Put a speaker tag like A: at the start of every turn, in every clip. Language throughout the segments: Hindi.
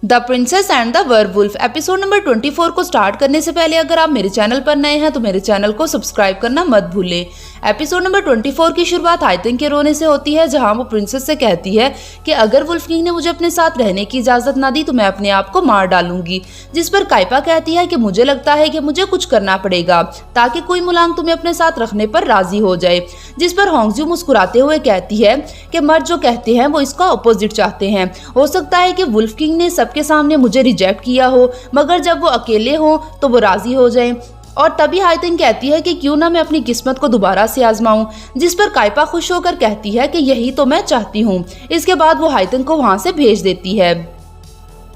A: The princess and the werewolf episode number 24 को स्टार्ट करने से पहले अगर आप मेरे चैनल पर नए हैं तो मेरे चैनल को सब्सक्राइब करना मत भूलें। एपिसोड नंबर 24 की शुरुआत हाइतिंग के रोने से होती है, जहां वो प्रिंसेस से कहती है कि अगर वुल्फ किंग ने मुझे अपने साथ रहने की इजाजत ना दी तो मैं अपने आप को मार डालूंगी। जिस पर काइपा कहती है कि मुझे लगता है कि मुझे कुछ करना पड़ेगा ताकि कोई मुलांग तुम्हें अपने साथ रखने पर राजी हो जाए। जिस पर होंगजू मुस्कुराते हुए कहती है कि मर्द जो कहते हैं वो इसका अपोजिट चाहते हैं। हो सकता है कि वुल्फ किंग ने सबके सामने मुझे रिजेक्ट किया हो, मगर जब वो अकेले हो तो वो राजी हो जाएं। और तभी हाइतिंग कहती है कि क्यों ना मैं अपनी किस्मत को दोबारा से आजमाऊं। जिस पर काइपा खुश होकर कहती है कि यही तो मैं चाहती हूँ। इसके बाद वो हाइतिंग को वहां से भेज देती है।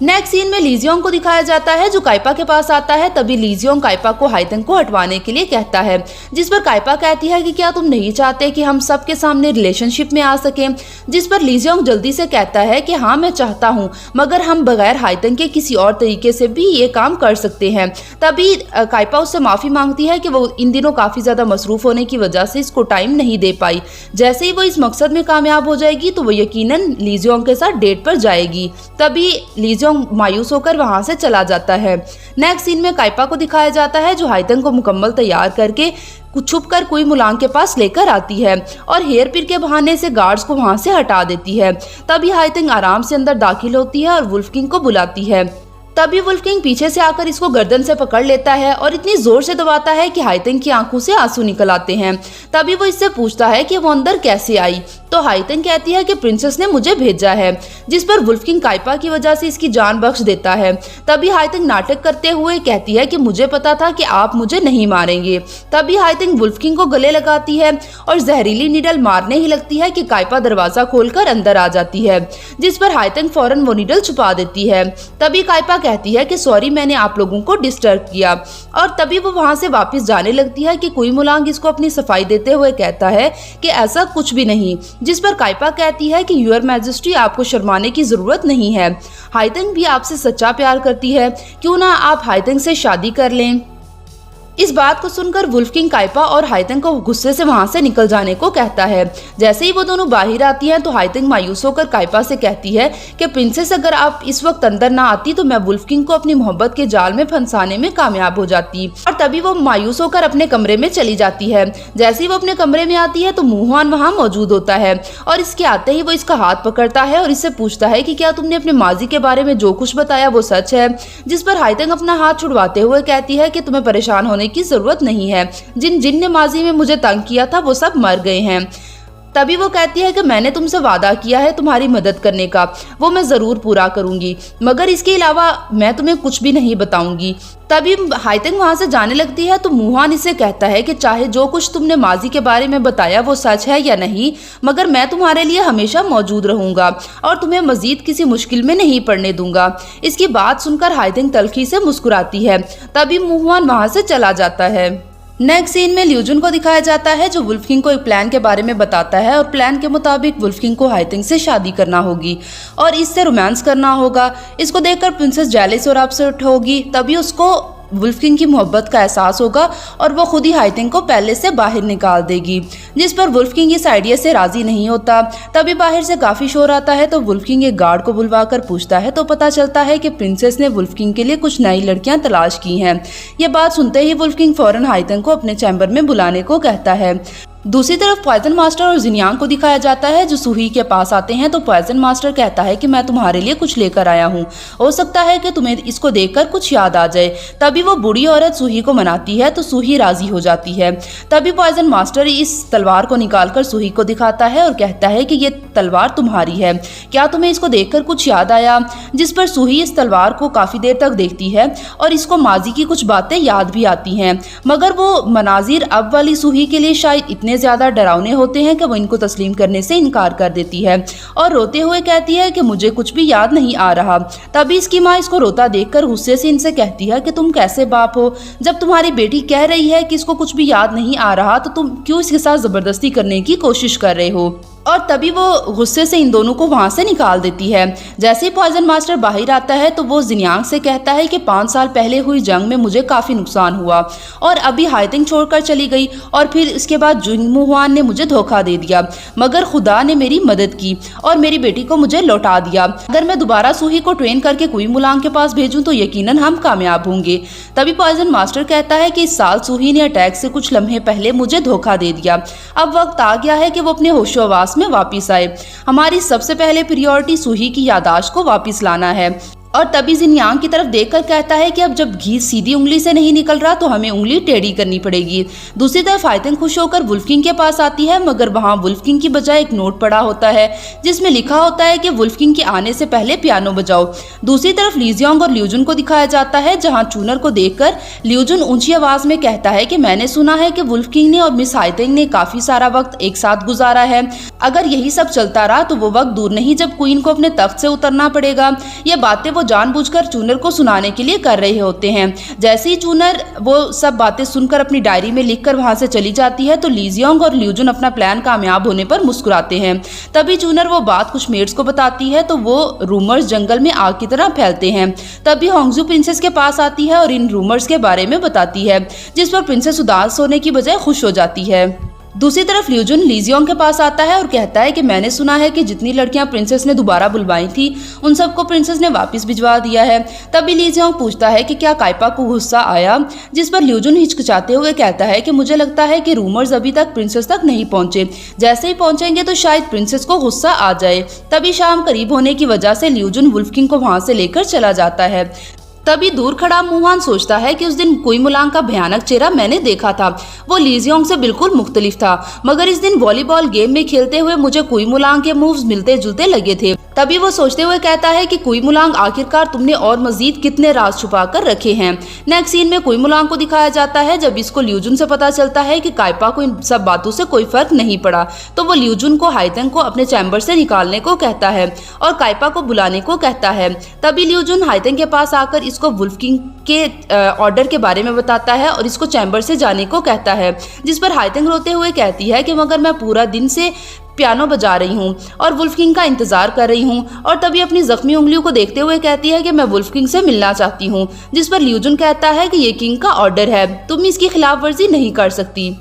A: नेक्स्ट सीन में लीजियोंग को दिखाया जाता है जो काइपा के पास आता है। तभी लीजियोंग काइपा को हाइतिंग को हटवाने के लिए कहता है, जिस पर काइपा कहती है कि क्या तुम नहीं चाहते कि हम सबके सामने रिलेशनशिप में आ सकें। जिस पर लीजियोंग जल्दी से कहता है कि हाँ मैं चाहता हूँ, मगर हम बगैर हाइतिंग के किसी और तरीके से भी ये काम कर सकते हैं। तभी काइपा उससे माफी मांगती है कि वो इन दिनों काफी ज्यादा मसरूफ होने की वजह से इसको टाइम नहीं दे पाई। जैसे ही वो इस मकसद में कामयाब हो जाएगी तो वो यकीनन लीजियोंग के साथ डेट पर जाएगी। तभी लीजियोंग मायूस होकर वहां से चला जाता है। नेक्स्ट सीन में काइपा को दिखाया जाता है जो हाइतिंग को मुकम्मल तैयार करके छुपकर कोई मुलांग के पास लेकर आती है और हेयर पिन के बहाने से गार्ड्स को वहां से हटा देती है। तभी हाइतिंग आराम से अंदर दाखिल होती है और वुल्फ किंग को बुलाती है। तभी वुल्फ किंग पीछे से आकर इसको गर्दन से पकड़ लेता है और इतनी जोर से दबाता है कि हाइतिंग की आंखों से आंसू निकल आते हैं। तभी वो इससे पूछता है कि वो अंदर कैसे आई, तो हाइतिंग कहती है कि प्रिंसेस ने मुझे भेजा है। जिस पर वुल्फ किंग काइपा की वजह से इसकी जान बख्श देता है। तभी हाइतिंग नाटक करते हुए कहती है कि मुझे पता था कि आप मुझे नहीं मारेंगे। तभी हाइतिंग वुल्फ किंग को गले लगाती है और जहरीली नीडल मारने ही लगती है कि काइपा दरवाजा खोलकर अंदर आ जाती है। जिस पर हाइतिंग फौरन वो नीडल छुपा देती है। तभी काइपा कहती है कि सॉरी मैंने आप लोगों को डिस्टर्ब किया। और तभी वो वहां से वापस जाने लगती है कि कोई मुलांग इसको अपनी सफाई देते हुए कहता है कि ऐसा कुछ भी नहीं। जिस पर काइपा कहती है कि यूर मैजेस्टी आपको शर्माने की जरूरत नहीं है, हाइतिंग भी आपसे सच्चा प्यार करती है, क्यों ना आप हाइतिंग से शादी कर लें। इस बात को सुनकर वुल्फ किंग काइपा और हाइतिंग को गुस्से से वहां से निकल जाने को कहता है। जैसे ही वो दोनों बाहर आती हैं तो हाइतिंग मायूस होकर काइपा से कहती है कि प्रिंसेस अगर आप इस वक्त अंदर ना आती तो मैं वुल्फ किंग को अपनी मोहब्बत के जाल में फंसाने में कामयाब हो जाती। और तभी वो मायूस होकर अपने कमरे में चली जाती है। जैसे ही वो अपने कमरे में आती है तो मुहान वहाँ मौजूद होता है और इसके आते ही वो इसका हाथ पकड़ता है और इससे पूछता है कि क्या तुमने अपने माजी के बारे में जो कुछ बताया वो सच है। जिस पर हाइतिंग अपना हाथ छुड़वाते हुए कहती है कि तुम्हें परेशान होने की जरूरत नहीं है, जिन ने माजी में मुझे तंग किया था वो सब मर गए हैं। तभी वो कहती है कि मैंने तुमसे वादा किया है तुम्हारी मदद करने का, वो मैं जरूर पूरा करूंगी, मगर इसके अलावा मैं तुम्हें कुछ भी नहीं बताऊंगी। तभी हाइतिंग वहां से जाने लगती है तो मुहान इसे कहता है कि चाहे जो कुछ तुमने माजी के बारे में बताया वो सच है या नहीं, मगर मैं तुम्हारे लिए हमेशा मौजूद रहूंगा और तुम्हें मजीद किसी मुश्किल में नहीं पड़ने दूंगा। इसकी बात सुनकर हाइतिंग तल्खी से मुस्कुराती है। तभी मुहान वहां से चला जाता है। नेक्स्ट सीन में ल्यूजुन को दिखाया जाता है जो वुल्फ किंग को एक प्लान के बारे में बताता है और प्लान के मुताबिक वुल्फ किंग को हाइतिंग से शादी करना होगी और इससे रोमांस करना होगा। इसको देखकर प्रिंसेस जेलस और अपसेट होगी। तभी उसको वुल्फ किंग की मोहब्बत का एहसास होगा और वो खुद ही हाइतिंग को पैलेस से बाहर निकाल देगी। जिस पर वुल्फ किंग इस आइडिया से राजी नहीं होता। तभी बाहर से काफी शोर आता है तो वुल्फ किंग एक गार्ड को बुलवाकर पूछता है तो पता चलता है कि प्रिंसेस ने वुल्फ किंग के लिए कुछ नई लड़कियां तलाश की हैं। ये बात सुनते ही वुल्फ किंग फौरन हाइतिंग को अपने चैम्बर में बुलाने को कहता है। दूसरी तरफ पॉइजन मास्टर और जिनियांग को दिखाया जाता है जो सूही के पास आते हैं तो पॉइजन मास्टर कहता है कि मैं तुम्हारे लिए कुछ लेकर आया हूँ, हो सकता है कि तुम्हें इसको देखकर कुछ याद आ जाए। तभी वो बूढ़ी औरत सूही को मनाती है तो सूही राजी हो जाती है। तभी पॉइजन मास्टर इस तलवार को निकालकर सूही को दिखाता है और कहता है कि ये तलवार तुम्हारी है, क्या तुम्हें इसको देखकर कुछ याद आया। जिस पर सूही इस तलवार को काफी देर तक देखती है और इसको माजी की कुछ बातें याद भी आती हैं, मगर वो मनाजिर अब वाली सूही के लिए शायद इतने ज्यादा डरावने होते हैं कि वो इनको तस्लीम करने से इनकार कर देती है और रोते हुए कहती है कि मुझे कुछ भी याद नहीं आ रहा। तभी इसकी माँ इसको रोता देखकर गुस्से से इनसे कहती है कि तुम कैसे बाप हो, जब तुम्हारी बेटी कह रही है कि इसको कुछ भी याद नहीं आ रहा तो तुम क्यों इसके साथ जबरदस्ती करने की कोशिश कर रहे हो। और तभी वो गुस्से से इन दोनों को वहां से निकाल देती है। जैसे ही पॉइजन मास्टर बाहर आता है तो वो जिन्यांग से कहता है कि 5 साल पहले हुई जंग में मुझे काफी नुकसान हुआ और अभी हाइतिंग छोड़कर चली गई और फिर इसके बाद जुंगमू हुआन ने मुझे धोखा दे दिया, मगर खुदा ने मेरी मदद की और मेरी बेटी को मुझे लौटा दिया। अगर मैं दोबारा सूही को ट्रेन करके कुई मुलांग के पास भेजूं तो यकीनन हम कामयाब होंगे। तभी पॉइजन मास्टर कहता है कि इस साल सूही ने अटैक से कुछ लम्हे पहले मुझे धोखा दे दिया। अब वक्त आ गया है कि वो अपने होशोहवास में वापस आए। हमारी सबसे पहले प्रायोरिटी सूही की यादाश्त को वापस लाना है। और तभी जिन्यांग की तरफ देखकर कहता है कि अब जब घी सीधी उंगली से नहीं निकल रहा तो हमें उंगली टेढ़ी करनी पड़ेगी। दूसरी तरफ हाइतिंग खुश होकर वुल्फ किंग के पास आती है, मगर वहां वुल्फ किंग की बजाय एक नोट पड़ा होता है जिसमें लिखा होता है कि वुल्फ किंग के आने से पहले पियानो बजाओ। दूसरी तरफ लीजियोंग और ल्यूजुन को दिखाया जाता है, जहाँ चूनर को देखकर ल्यूजुन ऊंची आवाज में कहता है कि मैंने सुना है कि वुल्फ किंग ने और मिस हाइतिंग ने काफी सारा वक्त एक साथ गुजारा है। अगर यही सब चलता रहा तो वो वक्त दूर नहीं जब क्वीन को अपने तख्त से उतरना पड़ेगा। ये बातें वो जानबूझकर चूनर को सुनाने के लिए कर रहे होते हैं। जैसे ही चूनर वो सब बातें सुनकर अपनी डायरी में लिखकर वहां से चली जाती है तो लीजियोंग और ल्यूजुन अपना प्लान कामयाब होने पर मुस्कुराते हैं। तभी चूनर वो बात कुछ मेड्स को बताती है तो वो रूमर्स जंगल में आग की तरह फैलते हैं। तभी होंगजू प्रिंसेस के पास आती है और इन रूमर्स के बारे में बताती है, जिस पर प्रिंसेस उदास होने की बजाय खुश हो जाती है। दूसरी तरफ ल्यूजुन लीजियोंग के पास आता है और कहता है कि मैंने सुना है कि जितनी लड़कियां प्रिंसेस ने दोबारा बुलवाई थी उन सबको प्रिंसेस ने वापस भिजवा दिया है। तभी लीजियोंग पूछता है कि क्या काइपा को गुस्सा आया, जिस पर ल्यूजुन हिचकिचाते हुए कहता है कि मुझे लगता है कि रूमर्स अभी तक प्रिंसेस तक नहीं पहुंचे, जैसे ही पहुंचेंगे तो शायद प्रिंसेस को गुस्सा आ जाए। तभी शाम करीब होने की वजह से ल्यूजुन वुल्फ किंग को वहां से लेकर चला जाता है। तभी दूर खड़ा मुहान सोचता है कि उस दिन कुई मुलांग का भयानक चेहरा मैंने देखा था, वो लीजियोंग से बिल्कुल मुख्तलिफ था, मगर इस दिन वॉलीबॉल गेम में खेलते हुए मुझे कुई मुलांग के मूव्स मिलते जुलते लगे थे। तभी वो सोचते हुए कहता है कि कुई मुलांग आखिरकार तुमने और मजीद कितने राज छुपा कर रखे हैं। नेक्स्ट सीन में कुई मुलांग को दिखाया जाता है जब इसको ल्यूजुन से पता चलता है कि काइपा को इन सब बातों से कोई फर्क नहीं पड़ा, तो वो ल्यूजुन को हाइतिंग को अपने चैम्बर से निकालने को कहता है और काइपा को बुलाने को कहता है। तभी ल्यूजुन हाइतिंग के पास आकर इसको वुल्फ किंग के ऑर्डर के बारे में बताता है और इसको चैम्बर से जाने को कहता है, जिस पर हाइतिंग रोते हुए कहती है कि मगर मैं पूरा दिन से पियानो बजा रही हूँ और वुल्फ किंग का इंतजार कर रही हूँ। और तभी अपनी जख्मी उंगलियों को देखते हुए कहती है कि मैं वुल्फ किंग से मिलना चाहती हूँ, जिस पर ल्यूजुन कहता है कि ये किंग का ऑर्डर है, तुम इसकी खिलाफ वर्जी नहीं कर सकती।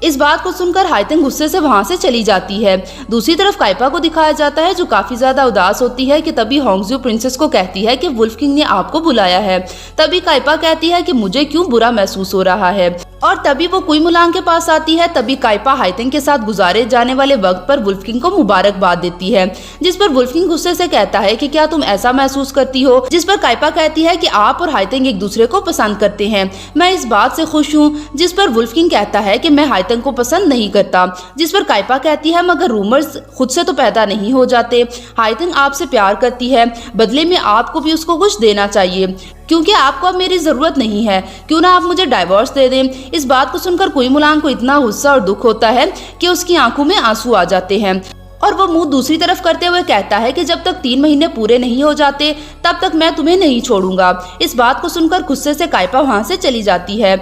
A: इस बात को सुनकर हाइतिंग गुस्से से वहां से चली जाती है। दूसरी तरफ काइपा को दिखाया जाता है जो काफी ज्यादा उदास होती है कि तभी होंगजू प्रिंसेस को कहती है कि वुल्फ किंग ने आपको बुलाया है। तभी काइपा कहती है कि मुझे क्यों बुरा महसूस हो रहा है और तभी वो कुई मुलांग के पास आती है। तभी काइपा हाइतिंग के साथ गुजारे जाने वाले वक्त पर वुल्फ किंग को मुबारकबाद देती है, जिस पर वुल्फ किंग गुस्से से कहता है कि क्या तुम ऐसा महसूस करती हो, जिस पर काइपा कहती है कि आप और हाइतिंग एक दूसरे को पसंद करते हैं, मैं इस बात से खुश हूँ। जिस पर वुल्फ किंग कहता है कि मैं हाइतिंग को पसंद नहीं करता, जिस पर काइपा कहती है मगर रूमर्स खुद से तो पैदा नहीं हो जाते, हाइतिंग आपसे प्यार करती है, बदले में आपको भी उसको कुछ देना चाहिए क्योंकि आपको अब मेरी जरूरत नहीं है, क्यों ना आप मुझे डाइवोर्स दे दें। इस बात को सुनकर कुई मुलांग को इतना गुस्सा और दुख होता है कि उसकी आंखों में आंसू आ जाते हैं और वो मुंह दूसरी तरफ करते हुए कहता है कि जब तक 3 महीने पूरे नहीं हो जाते तब तक मैं तुम्हें नहीं छोड़ूंगा। इस बात को सुनकर गुस्से से काइपा वहां से चली जाती है।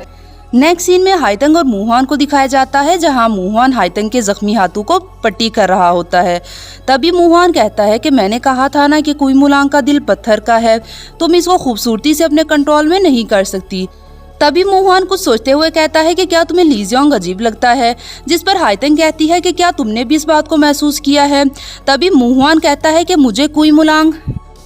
A: नेक्स्ट सीन में हाइतिंग और मुहान को दिखाया जाता है जहां मुहान हाइतिंग के जख्मी हाथों को पट्टी कर रहा होता है। तभी मुहान कहता है कि मैंने कहा था ना कि कुई मुलांग का दिल पत्थर का है, तुम इसको खूबसूरती से अपने कंट्रोल में नहीं कर सकती। तभी मुहान कुछ सोचते हुए कहता है कि क्या तुम्हें लीजियोंग अजीब लगता है, जिस पर हाइतिंग कहती है कि क्या तुमने भी इस बात को महसूस किया है। तभी मुहान कहता है कि मुझे कुई मुलांग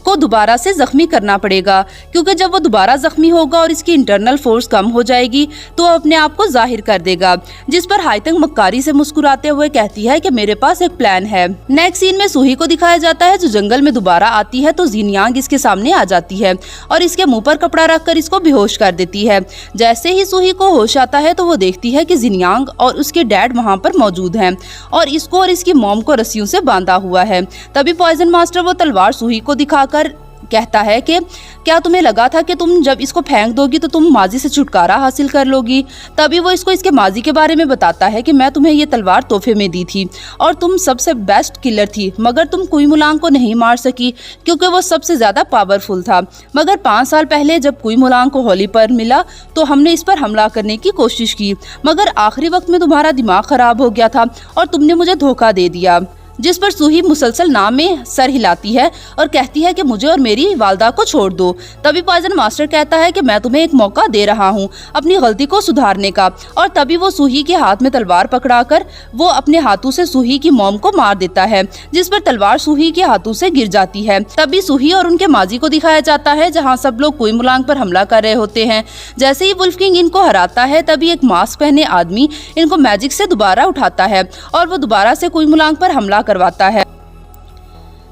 A: को दोबारा से जख्मी करना पड़ेगा क्योंकि जब वो दोबारा जख्मी होगा और इसकी इंटरनल फोर्स कम हो जाएगी तो अपने आप को जाहिर कर देगा। जिस पर हाइतिंग मक्कारी से मुस्कुराते हुए कहती है कि मेरे पास एक प्लान है। नेक्स्ट सीन में सूही को दिखाया जाता है जो जंगल में दोबारा आती है तो जिन्यांग इसके सामने आ जाती है और इसके मुंह पर कपड़ा रखकर इसको बेहोश कर देती है। जैसे ही सूही को होश आता है तो वो देखती है कि जिन्यांग और उसके डैड वहाँ पर मौजूद हैं और इसको और इसकी मॉम को रस्सियों से बांधा हुआ है। तभी पॉइजन मास्टर वो तलवार सूही को दिखाकर कहता है कि क्या तुम्हें लगा था कि तुम जब इसको फेंक दोगी तो तुम माजी से छुटकारा हासिल कर लोगी। तभी वो इसको इसके माजी के बारे में बताता है कि मैं तुम्हें ये तलवार तोहफे में दी थी और तुम सबसे बेस्ट किलर थी, मगर तुम कुई मुलांग को नहीं मार सकी क्योंकि वो सबसे ज्यादा पावरफुल था। मगर 5 साल पहले जब कुई मुलांग को होली पर मिला तो हमने इस पर हमला करने की कोशिश की, मगर आखिरी वक्त में तुम्हारा दिमाग खराब हो गया था और तुमने मुझे धोखा दे दिया। जिस पर सूही मुसलसल ना में सर हिलाती है और कहती है कि मुझे और मेरी वालदा को छोड़ दो। तभी पॉइजन मास्टर कहता है कि मैं तुम्हें एक मौका दे रहा हूँ अपनी गलती को सुधारने का, और तभी वो सूही के हाथ में तलवार पकड़ाकर वो अपने हाथों से सूही की मॉम को मार देता है, जिस पर तलवार सूही के हाथों से गिर जाती है। तभी सूही और उनके माजी को दिखाया जाता है जहाँ सब लोग कुई-मुलांग पर हमला कर रहे होते हैं। जैसे ही वुल्फ किंग इनको हराता है तभी एक मास्क पहने आदमी इनको मैजिक से दोबारा उठाता है और वो दोबारा से कुई-मुलांग पर हमला करवाता है।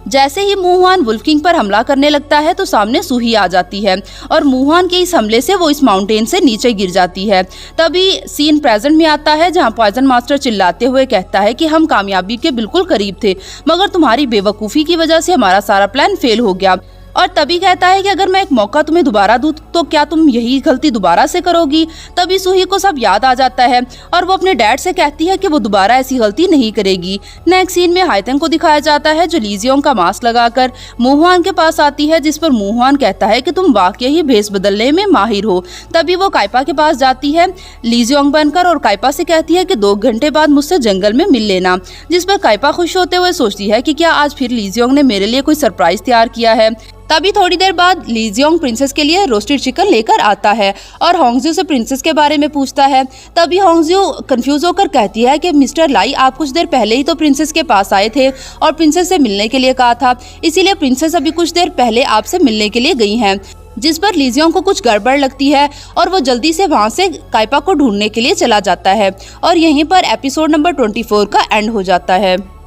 A: जैसे ही मुहुआन वुल्फ किंग पर हमला करने लगता है तो सामने सूही आ जाती है और मुहुआन के इस हमले से वो इस माउंटेन से नीचे गिर जाती है। तभी सीन प्रेजेंट में आता है जहां पॉइजन मास्टर चिल्लाते हुए कहता है कि हम कामयाबी के बिल्कुल करीब थे, मगर तुम्हारी बेवकूफ़ी की वजह से हमारा सारा प्लान फेल हो गया। और तभी कहता है कि अगर मैं एक मौका तुम्हें दोबारा दूं तो क्या तुम यही गलती दोबारा से करोगी। तभी सूही को सब याद आ जाता है और वो अपने डैड से कहती है कि वो दोबारा ऐसी गलती नहीं करेगी। नेक्स्ट सीन में हाइतेंग को दिखाया जाता है जो लीजियोंग का मास्क लगाकर मुहुआन के पास आती है, जिस पर मुहुआन कहता है कि तुम वाकई ही भेस बदलने में माहिर हो। तभी वो काइपा के पास जाती है लीजियोंग बनकर और काइपा से कहती है कि 2 घंटे बाद मुझसे जंगल में मिल लेना, जिस पर काइपा खुश होते हुए सोचती है कि क्या आज फिर लीजियोंग ने मेरे लिए कोई सरप्राइज तैयार किया है। तभी थोड़ी देर बाद लीजियोंग प्रिंसेस के लिए रोस्टेड चिकन लेकर आता है और होंगजियो से प्रिंसेस के बारे में पूछता है। तभी होंगजियो कंफ्यूज होकर कहती है कि मिस्टर लाई, आप कुछ देर पहले ही तो प्रिंसेस के पास आए थे और प्रिंसेस से मिलने के लिए कहा था, इसीलिए प्रिंसेस अभी कुछ देर पहले आपसे मिलने के लिए गई हैं। जिस पर लीजियोंग को कुछ गड़बड़ लगती है और वो जल्दी से वहाँ से काइपा को ढूंढने के लिए चला जाता है और यहीं पर एपिसोड नंबर 24 का एंड हो जाता है।